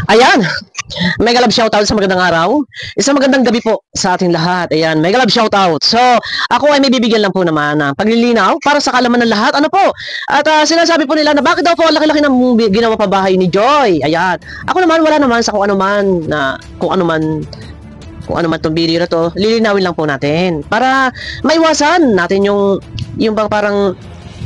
Ayan, mega love shoutout sa magandang araw. Isang magandang gabi po sa ating lahat. Ayan, mega love shoutout. So, ako ay may bibigyan lang po naman ng paglilinaw para sa kalaman ng lahat. Ano po? At sinasabi po nila na bakit daw po ang laki-laki ng ginawa pa bahay ni Joy. Ayan. Ako naman wala naman sa kung ano man tong video na to, lilinawin lang po natin para maiwasan natin yung bang parang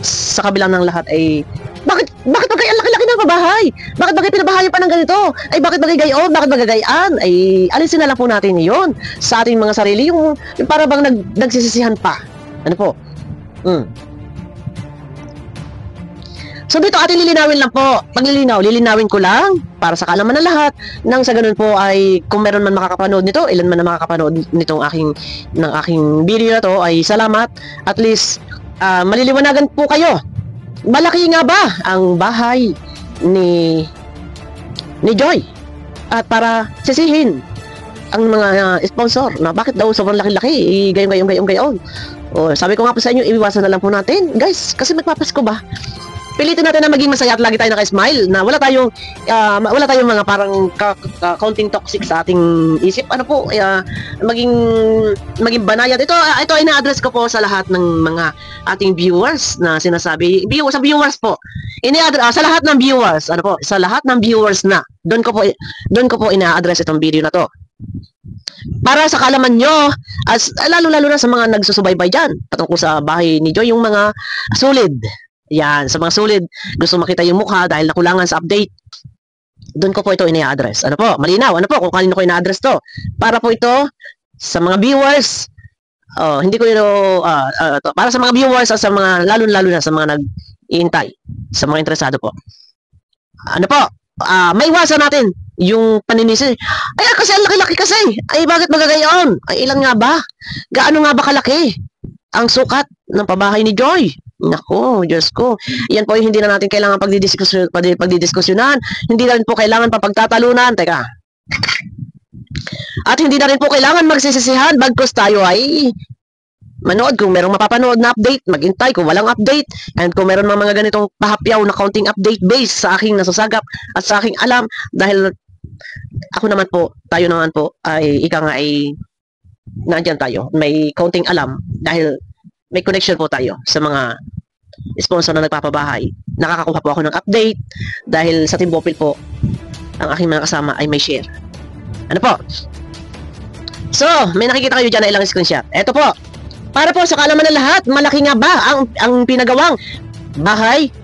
sa kabilang ng lahat ay bakit ba kaya laki-laki ng pabahay? Bakit ba kayo pinabahayan pa ng ganito? Ay bakit ba gayon? Bakit ba gagayaan? Ay alisin na lang po natin iyon sa ating mga sarili, yung para bang nagsisisihan pa. Ano po? So dito ating lilinawin lang po. Lilinawin ko lang para sa kaalaman ng lahat. Nang sa ganun po ay kung meron man makakapanood nito, ilan man na makakapanood nitong aking video na to, ay salamat. At least maliliwanagan po kayo. Malaki nga ba ang bahay ni Joy? At para sisihin ang mga sponsor na bakit daw sobrang laki-laki, gayon. O, sabi ko nga po sa inyo, iwasan na lang po natin, guys, kasi magpapasko ba? Pilitin natin na maging masaya at lagi tayo naka-smile, na wala tayong mga parang counting toxic sa ating isip. Ano po, maging banayad. Ito ay na-address ko po sa lahat ng mga ating viewers na sinasabi, sa viewers po. Sa lahat ng viewers, ano po, sa lahat ng viewers na, doon ko po ina-address itong video na to. Para sa kaalaman nyo, lalo na sa mga nagsusubaybay dyan, patungkol sa bahay ni Joy, yung mga solid. Yan, sa mga solid, gusto makita yung mukha dahil nakulangan sa update. Doon ko po ito ina-address. Ano po? Malinaw. Ano po? Kung kanino ko ina-address to. Para po ito sa mga viewers. Hindi ko para sa mga viewers at sa mga lalo na sa mga nag-iintay, sa mga interesado po. Ano po? Maiwasan natin yung paninisi. Ay, kasi ang laki-laki kasi. Ay, bakit magagayon? Ay, ilan nga ba? Gaano nga ba kalaki ang sukat ng pabahay ni Joy? Nako, Diyos ko. Yan po yung hindi na natin kailangan pagdidiskusyonan. Hindi na rin po kailangan papagtatalunan. Teka. At hindi na rin po kailangan magsisisihan bagkus tayo ay manood. Kung merong mapapanood na update, maghintay. Kung walang update, and kung meron mga ganitong pahapyaw na counting update based sa aking nasasagap at sa aking alam, dahil ako naman po, tayo naman po, ay ika nga ay nandyan tayo. May counting alam dahil may connection po tayo sa mga sponsor na nagpapabahay. Nakakakuha po ako ng update dahil sa Team Bopil po, ang aking mga kasama ay may share. Ano po? So, may nakikita kayo dyan na ilang screenshot. Eto po. Para po sa kaalaman ng lahat, malaki nga ba ang pinagawang bahay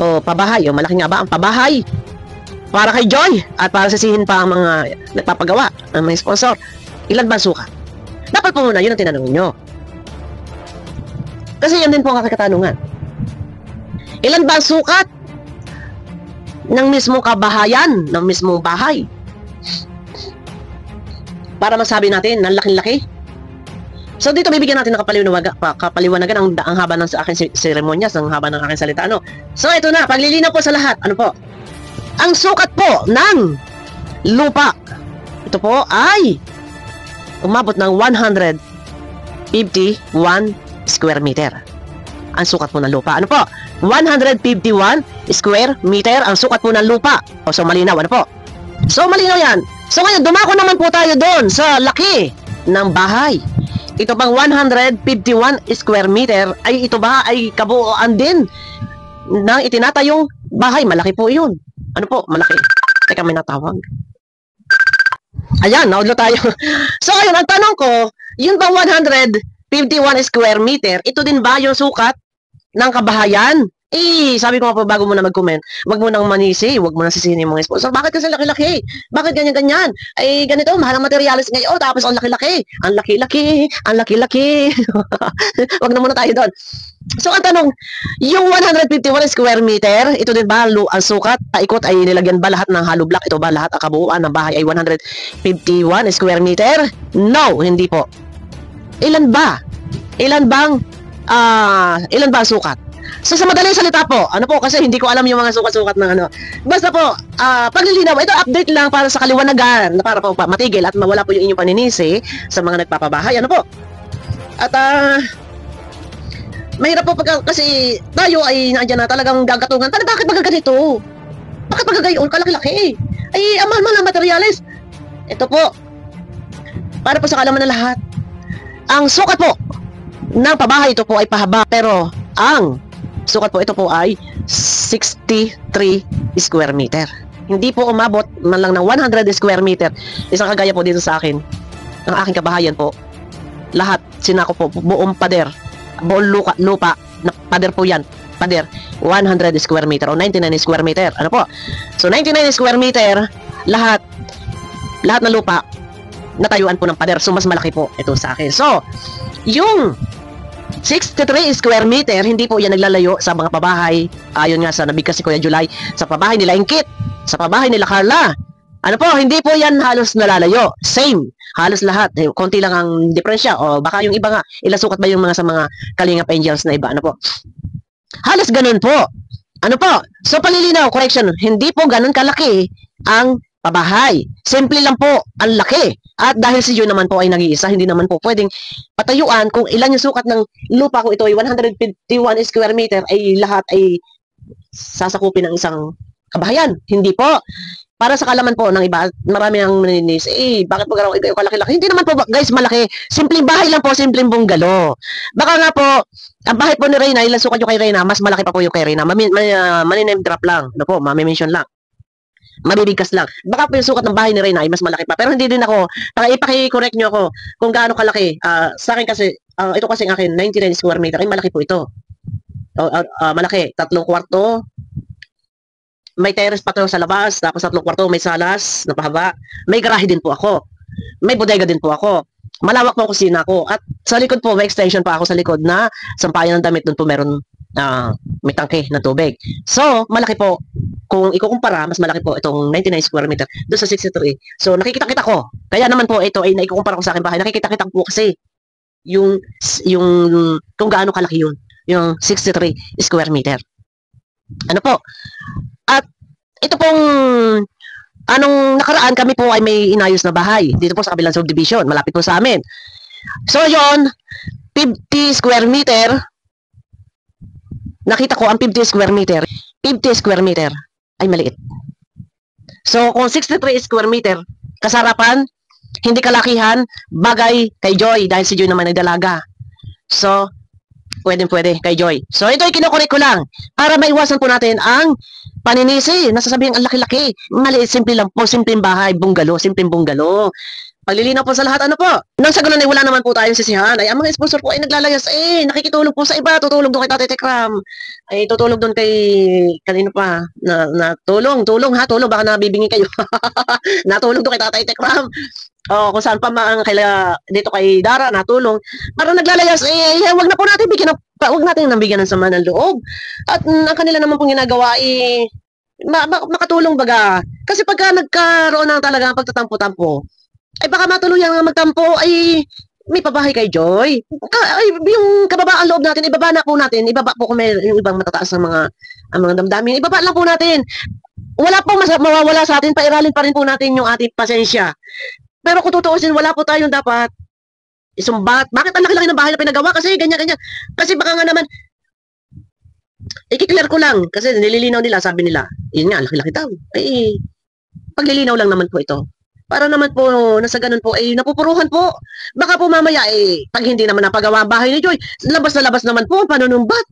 o pabahay? O malaki nga ba ang pabahay para kay Joy at para sisihin pa ang mga nagpapagawa, ang mga sponsor? Ilan ba ang sukat? Dapat po muna, yun ang tinanong nyo. Kasi yan din po ang aking katanungan. Ilan ba ang sukat ng mismong kabahayan, ng mismong bahay? Para masabi natin, ng laki-laki. So dito bibigyan natin ng kapaliwanagan ang haba ng sa aking seremonyas, ang haba ng aking salita. Ano? So ito na, paglilinaw po sa lahat. Ano po? Ang sukat po ng lupa, ito po ay umabot ng 151 square meter. Ang sukat po ng lupa. Ano po? 151 square meter ang sukat po ng lupa. O so malinaw. Ano po? So malinaw yan. So ngayon, dumako naman po tayo doon sa laki ng bahay. Ito bang 151 square meter ay ito ba ay kabuuan din ng itinatayong bahay? Malaki po yun. Ano po? Malaki. Teka, may natawag. Ayan, naudlo tayo. So ngayon, ang tanong ko, yun bang 151 square meter, ito din ba yung sukat ng kabahayan? Sabi ko nga po bago mo na mag-comment, wag mo nang manisi, wag mo nang sisinin yung mga sponsor. Bakit kasi laki-laki? Bakit ganyan-ganyan? Ay, ganito, mahal ang materialis ngayon, tapos ang laki-laki. Ang laki-laki, ang laki-laki. Wag na muna tayo doon. So, ang tanong, yung 151 square meter, ito din ba ang sukat? Paikot ay nilagyan ba lahat ng hollow block? Ito ba lahat ang kabuuan ng bahay ay 151 square meter? No, hindi po. Ilan ba? Ilan bang ang sukat? So sa madaling salita po, ano po, kasi hindi ko alam yung mga sukat-sukat ng ano. Basta po, paglilinaw, ito update lang para sa kaliwanagan, para po matigil at mawala po yung inyong paninisi sa mga nagpapabahay. Ano po? At mahirap po kasi tayo ay nandiyan na talagang gagatungan. Bakit magaganito? Bakit magagayon? Kalaki-laki. Ay, ang mahal-mahal na materyales. Ito po, para po sa kalaman ng lahat, ang sukat po ng pabahay ito po ay pahaba, pero ang sukat po ito po ay 63 square meter. Hindi po umabot man lang ng 100 square meter. Isang kagaya po dito sa akin, ang aking kabahayan po, lahat sinako po, buong pader, buong lupa na pader po yan, pader, 100 square meter o 99 square meter. Ano po? So 99 square meter, lahat na lupa natayuan po ng pader. So mas malaki po ito sa akin. So yung 63 square meter, hindi po yan naglalayo sa mga pabahay. Ayon nga sa nabigkas si Kuya July, sa pabahay nila Ingkit, sa pabahay nila Carla. Ano po, hindi po yan halos nalalayo. Same, halos lahat. Konti lang ang diferensya. O baka yung iba nga, ilang sukat ba yung mga sa mga Kalingap Angels na iba? Ano po? Halos ganun po. Ano po? So palilinaw, correction, hindi po ganun kalaki ang pabahay. Simple lang po ang laki. At dahil si Joy naman po ay nag-iisa, hindi naman po pwedeng patayuan kung ilan yung sukat ng lupa. Kung ito ay 151 square meter, ay lahat ay sasakupin ng isang kabahayan. Hindi po. Para sa kalaman po ng iba, marami ang maninis, bakit mo gano'n kayo kalaki-laki? Hindi naman po, guys, malaki. Simpleng bahay lang po, simpleng bunggalo. Baka nga po, ang bahay po ni Reyna, ilan sukat yung kay Reyna, mas malaki pa po yung kay Reyna. Maniname drop lang. Ano po, mami-mention lang. Mabibigkas lang. Baka po yung sukat ng bahay ni Reyna ay mas malaki pa. Pero hindi din ako, ipaki-correct nyo ako kung gaano kalaki. Sa akin kasi, ito kasi ang akin, 99 square meter, ay malaki po ito. Malaki. 3 kwarto. May terrace pa to sa labas. Tapos 3 kwarto, may salas na pahaba. May garahe din po ako. May bodega din po ako. Malawak po ang kusina ko. At sa likod po, may extension pa ako sa likod na sampayan ng damit. Doon po meron may tangke na tubig. So, malaki po. Kung ikukumpara, mas malaki po itong 99 square meter doon sa 63. So, nakikita-kita ko. Kaya naman po ito ay naikukumpara ko sa akin bahay. Nakikita-kita ko po kasi yung kung gaano kalaki yun. Yung 63 square meter. Ano po? At ito pong anong nakaraan kami po ay may inayos na bahay. Dito po sa kabilang subdivision. Malapit po sa amin. So, yon 50 square meter. Nakita ko ang 50 square meter ay maliit. So, kung 63 square meter, kasarapan, hindi kalakihan, bagay kay Joy dahil si Joy naman nagdalaga. So, pwede kay Joy. So, ito ay kinukorek ko lang para maiwasan po natin ang paninisi. Nasasabihin ang laki-laki. Maliit, simple lang po, simpleng bahay, bunggalo, simpleng bunggalo. Paglilinaw po sa lahat, ano po? Nang sa ganun ay wala naman po tayong sisihan. Ay, ang mga sponsor po ay naglalayas. Nakikitulog po sa iba. Tutulog doon kay Tatay Tekram. Ay, tutulog doon kay, kanino pa? Tulong ha, tulong. Baka nabibingi kayo. Natulog doon kay Tatay Tekram. O, kung saan pa dito kay Dara, natulong. Parang naglalayas, wag na po natin wag natin nabigyan ng sama ng loob. At ang kanila naman pong ginagawa, makatulong baga. Kasi pagka nagkaroon ng talagang pagtatampo-tampo, ay baka matuluyan nga magtampo, ay may pabahay kay Joy. Ay, yung kababaan loob natin, ibaba na po natin. Ibaba po kung may yung ibang matataas ng mga damdamin. Ibaba lang po natin. Wala pong mawawala sa atin, pairalin pa rin po natin yung ating pasensya. Pero kung tutuusin, wala po tayong dapat isumbat. Bakit ang laki-laki ng bahay na pinagawa? Kasi ganyan. Kasi baka nga naman, i-clear ko lang. Kasi nililinaw nila, sabi nila, yun nga, laki-laki daw. Ay, paglilinaw lang naman po ito. Para naman po, nasa ganun po, napupuruhan po. Baka po mamaya, pag hindi naman napagawa ang bahay ni Joy, labas na labas naman po, panunumbat.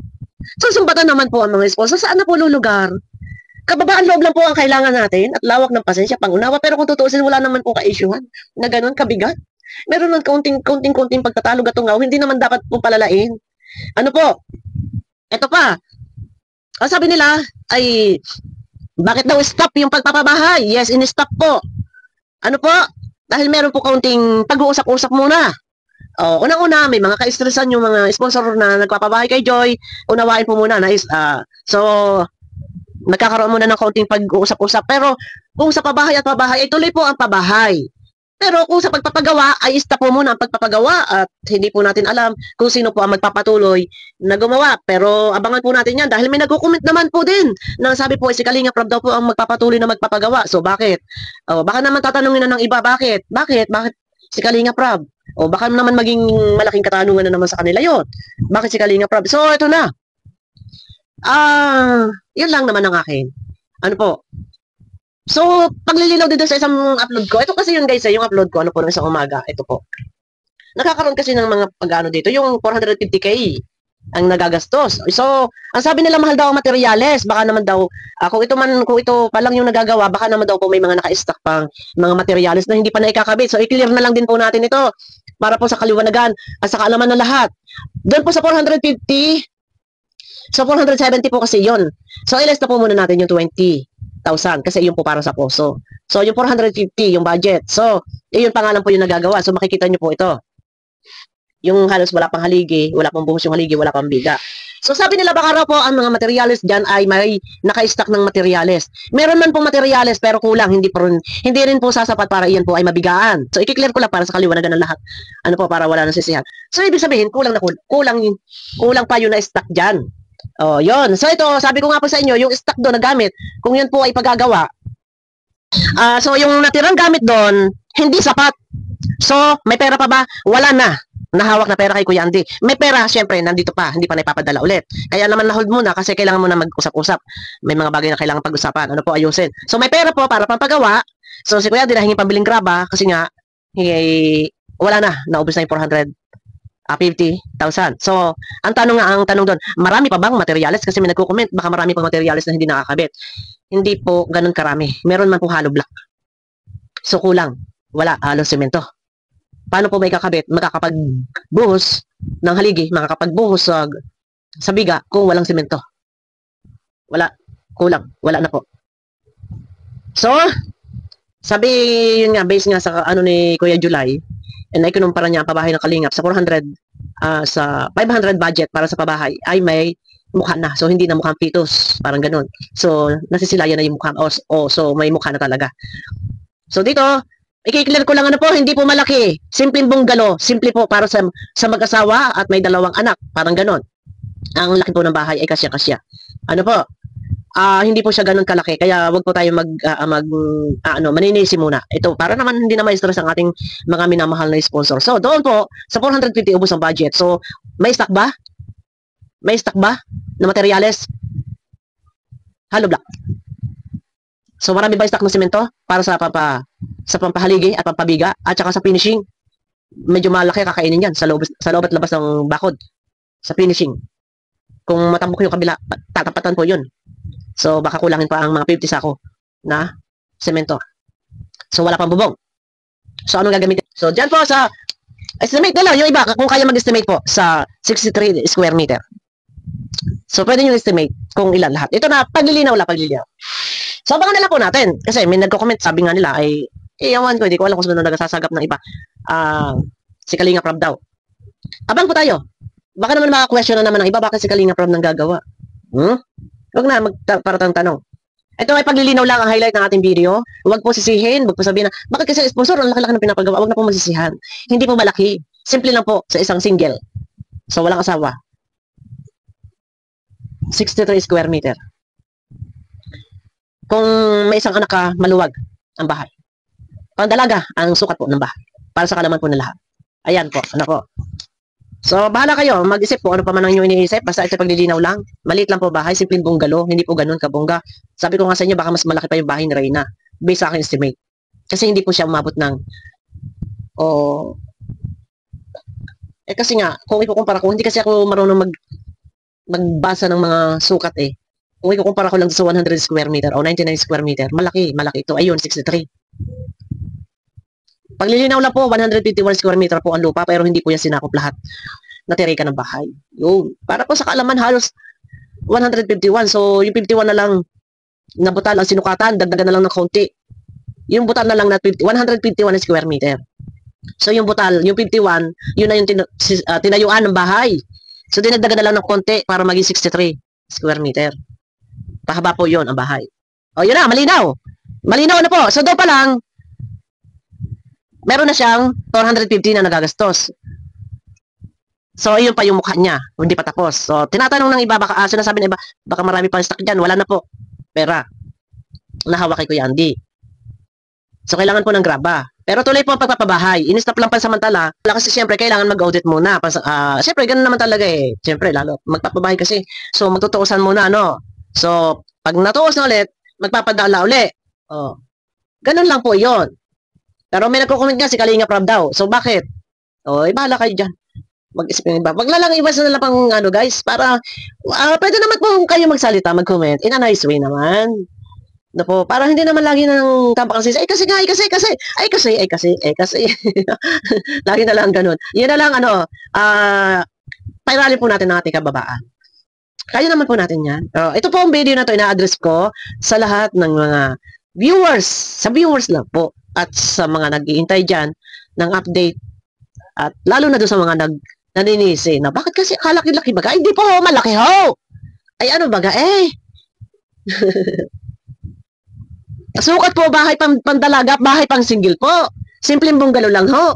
Susumbatan naman po ang mga sponsor. Saan na po lulugar? Kababaan loob lang po ang kailangan natin at lawak ng pasensya, pangunawa. Pero kung tutuusin, wala naman po ka-issuehan na ganun, kabigat. Meron ng kaunting pagtatalo gatungaw, hindi naman dapat po palalain. Ano po? Ito pa. Sabi nila, ay, bakit daw stop yung pagpapabahay? Yes, in-stop po. Ano po? Dahil meron po kaunting pag-uusap-usap muna. Unang-una, may mga ka-stressan yung mga sponsor na nagpapabahay kay Joy. Unawain po muna. So, nagkakaroon muna ng kaunting pag-uusap-usap. Pero, kung sa pabahay at pabahay, ay tuloy po ang pabahay. Pero kung sa pagpapagawa, ay stop po muna ang pagpapagawa at hindi po natin alam kung sino po ang magpapatuloy na gumawa. Pero abangan po natin yan dahil may nagko-comment naman po din na sabi po si Kalingap Rob daw po ang magpapatuloy na magpapagawa. So bakit? Baka naman tatanungin na ng iba, bakit? Bakit si Kalingap Rob? Baka naman maging malaking katanungan na naman sa kanila yon. Bakit si Kalingap Rob? So ito na. Yun lang naman ang akin. Ano po? So, paglilinaw din doon sa isang upload ko, ito kasi yun guys, yung upload ko, ano po, ng isang umaga, ito po. Nakakaroon kasi ng mga pag-ano dito, yung 450k ang nagagastos. So, ang sabi nila mahal daw ang materyales, baka naman daw, kung ito pa lang yung nagagawa, baka naman daw po may mga naka-stock pang mga materyales na hindi pa naikakabit. So, i-clear na lang din po natin ito para po sa kaliwanagan at sa kaalaman ng lahat. Doon po sa 450, so 470 po kasi yun. So, ilas na po muna natin yung 20,000 kasi yun po para sa poso. So, yung 450, yung budget. So, yun pangalan po yung nagagawa. So, makikita nyo po ito. Yung halos wala pang haligi, wala pang buhos yung haligi, wala pang biga. So sabi nila baka raw po ang mga materyales dyan ay may naka-stock ng materyales. Meron man pong materyales pero kulang, hindi rin po sasapat para iyan po ay mabigaan. So i-clear ko lang para sa kaliwanagan ng lahat. Ano po para wala nang sisihan. So ibig sabihin kulang pa yung na-stock dyan. Oh, yon. So ito, sabi ko nga po sa inyo, yung stock doon na gamit, kung yan po ay pagagawa, so yung natirang gamit doon, hindi sapat. So, may pera pa ba? Wala na. Nahawak na pera kay Kuya Andy. May pera, syempre, nandito pa, hindi pa naipapadala ulit. Kaya naman na-hold muna kasi kailangan mo na mag-usap-usap. May mga bagay na kailangan pag-usapan. Ano po, ayusin. So, may pera po para pampagawa. So, si Kuya Andy nahingin pambiling graba kasi nga, wala na. Naubos na yung 450,000. So, ang tanong doon, marami pa bang materyales? Kasi may nagko-comment, baka marami pang materyales na hindi nakakabit. Hindi po ganun karami. Meron man po hollow block. So, kulang. Wala, halos semento. Paano po may kakabit? Makakapagbuhos ng haligi, makakapagbuhos sa biga kung walang semento. Wala. Kulang. Wala na po. So, sabi, yun nga, base nga sa ano ni Kuya July, and ay kinumpara niya ang pabahay ng Kalingap sa 400, sa 500 budget para sa pabahay, ay may mukha na. So, hindi na mukhang pitos. Parang ganun. So, nasisilayan na yung mukha. So, may mukha na talaga. So, dito, i-clear ko lang ano po, hindi po malaki. Simpleng bunggalo. Simple po para sa mag-asawa at may 2 anak. Parang ganon. Ang laki po ng bahay ay kasya-kasya. Ano po? Hindi po siya ganon kalaki. Kaya wag po tayo maninisi muna. Ito, para naman hindi na ma-stress ang ating mga minamahal na sponsor. So, doon po, sa 450 ubos ang budget. So, may stock ba? May stock ba na materyales? Hollow block. So, marami ba stock ng semento para sa pampahaligi at pampabiga at saka sa finishing? Medyo malaki kakainin yan sa loob at labas ng bakod. Sa finishing. Kung matambok yung kabila, tatapatan po yun. So, baka kulangin pa ang mga 50 sako na semento. So, wala pang bubong. So, anong gagamitin? So, dyan po sa estimate nila, yung iba, kung kaya mag-estimate po sa 63 square meter. So, pwede nyo estimate kung ilan lahat. Ito na, paglilinaw. So, abangan na lang po natin. Kasi may nagko-comment, sabi nga nila ay, ewan ko, hindi ko alam kung sino nagsasagap ng iba. Si Kalinga Prab daw. Abang po tayo. Baka naman maka-question na naman ng iba, bakit si Kalinga Prab nang gagawa? Huwag na, magparatang tanong. Ito ay paglilinaw lang ang highlight ng ating video. Huwag po sisihin, huwag po sabihin na, bakit kasi sponsor, ang laki-laki ng pinapagawa, huwag na po masisihan. Hindi po malaki. Simple lang po sa isang single. So, walang asawa. 63 square meter. Kung may isang anak ka, maluwag ang bahay. Pang dalaga, ang sukat po ng bahay. Para sa kalaman po ng lahat. Ayan po, ano po. So, bahala kayo, mag-isip po, ano pa man ang inyong iniisip, basta ito paglilinaw lang. Maliit lang po bahay, simpleng bunggalo, hindi po ganun kabongga. Sabi ko nga sa inyo, baka mas malaki pa yung bahay ni Reyna. Based sa aking estimate. Kasi hindi po siya umabot ng, kasi nga, kung ikukumpara ko, hindi kasi ako marunong magbasa ng mga sukat eh. Kung ikukumpara ko lang sa 100 square meter o 99 square meter, malaki ito. Ayun, 63. Paglilinaw lang po, 151 square meter po ang lupa, pero hindi po yan sinakop lahat. Natirikan ng bahay. Yun. Para po sa kaalaman, halos 151. So, yung 51 na lang na butal ang sinukatan, dagdagan na lang ng konti. Yung butal na lang na 151 square meter. So, yung butal, yung 51, yun na yung tinayuan ng bahay. So, dinagdagan na lang ng konti para maging 63 square meter. Pahaba po yun ang bahay. O, yun na, malinaw. Malinaw na po. So, doon pa lang, meron na siyang 450 na nagagastos. So, yun pa yung mukha niya. Hindi pa tapos. So, tinatanong ng iba, baka sinasabi ng iba, baka marami pang stock dyan. Wala na po. Pera. Nahawak kay Kuya Andy. So, kailangan po ng graba. Pero tuloy po ang pagpapabahay. In-stop lang pansamantala. Kasi siyempre, kailangan mag-audit muna. Siyempre, ganun naman talaga eh. Siyempre, lalo. Magpapabahay kasi. So, magtutuusan muna, ano. So, pag natuos na ulit, magpapadala ulit. Oh. Ganun lang po yon. Pero may nagko-comment nga si Kalinga Prab daw. So bakit? Oh, bahala kayo dyan. Mag-isip ng iba. Wag na lang iwas na lang pang ano guys, para pwede naman po kayo magsalita, mag-comment in a nice way naman. No po, para hindi naman lagi nang tampak kasi, ay kasi nga, ay kasi, ay kasi, ay kasi, ay kasi. Lagi na lang ganun. Yun na lang ano, pairali po natin ng ating kababaan. Kaya naman po natin yan. Ito po ang video na to, ina-address ko sa lahat ng mga viewers, sa viewers lang po, at sa mga nag-iintay dyan ng update, at lalo na doon sa mga naninisi na bakit kasi kalaki-laki baga? Ay, hindi po malaki ho! Ay ano baga eh? Sukat po bahay pandalaga, bahay pang single po. Simpleng bunggalo lang ho.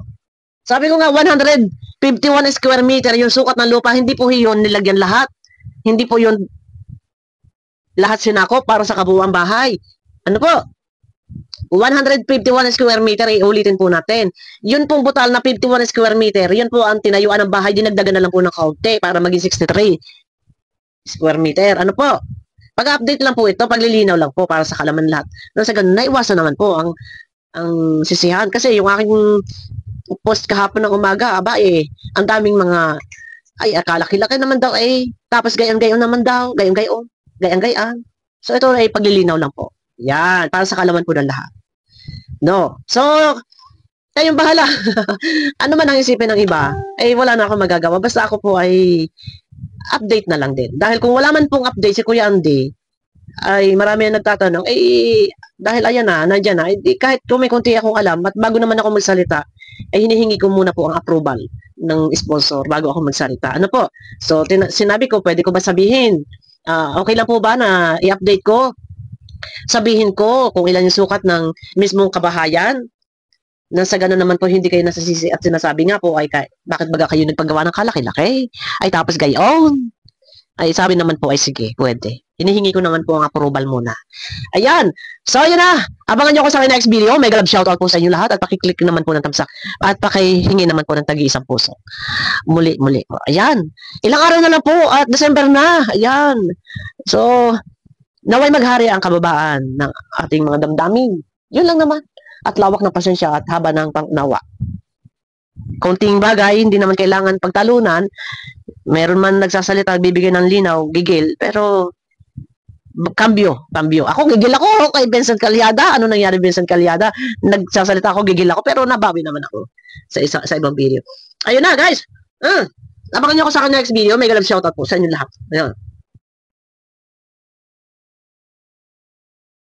Sabi ko nga 151 square meter yung sukat ng lupa, hindi po yun nilagyan lahat. Hindi po yun lahat sinako para sa kabuuan bahay. Ano po? 151 square meter, iulitin po natin. Yun pong butal na 51 square meter, yun po ang tinayuan ng bahay, dinagdagan na lang po ng kaunti para maging 63 square meter. Ano po? Pag-update lang po ito, paglilinaw lang po para sa kalaman lahat. Nang sa ganun, naiwasan naman po ang sisihan. Kasi yung aking post kahapon ng umaga, ang daming mga, ay, akalaki-laki naman daw tapos gayon-gayon naman daw, gayon-gayon, gayon-gayon. So ito ay paglilinaw lang po. Yan, para sa kalaman po ng lahat. No. So, kayong bahala. Ano man ang isipin ng iba, wala na akong magagawa. Basta ako po ay update na lang din. Dahil kung wala man pong update si Kuya Andy, ay marami na nagtatanong, dahil ayan na, nandyan na, kahit kung may konti akong alam, at bago naman ako magsalita, hinihingi ko muna po ang approval ng sponsor bago ako magsalita. Ano po? So, sinabi ko, pwede ko ba sabihin? Okay lang po ba na i-update ko? Sabihin ko kung ilan yung sukat ng mismong kabahayan? Nang sa gano'n naman po, hindi kayo nasasisi at sinasabi nga po, bakit baga kayo nagpagawa ng kalaki-laki? Ay, tapos gayon. Ay, sabi naman po, sige, pwede. Hinihingi ko naman po ang approval muna. Ayan. So, yun na. Abangan nyo ako sa next video. Mega love shoutout po sa inyo lahat at pakiclick naman po ng thumbs up. At pakihingi naman po ng tagi-isang puso. Muli po. Ayan. Ilang araw na lang po at December na. Ayan. So, naway maghari ang kababaan ng ating mga damdamin. Yun lang naman. At lawak ng pasensya at haba ng pangnawa. Konting bagay, hindi naman kailangan pagtalunan. Meron man nagsasalita, bibigay ng linaw, gigil, pero cambio. Ako, gigil ako kay Vincent Calyada. Ano nangyari Vincent Calyada? Nagsasalita ako, gigil ako, pero nabawi naman ako sa ibang video. Ayun na, guys. Abangan nyo ako sa next video. Mega love shoutout po sa inyo lahat. Ayun.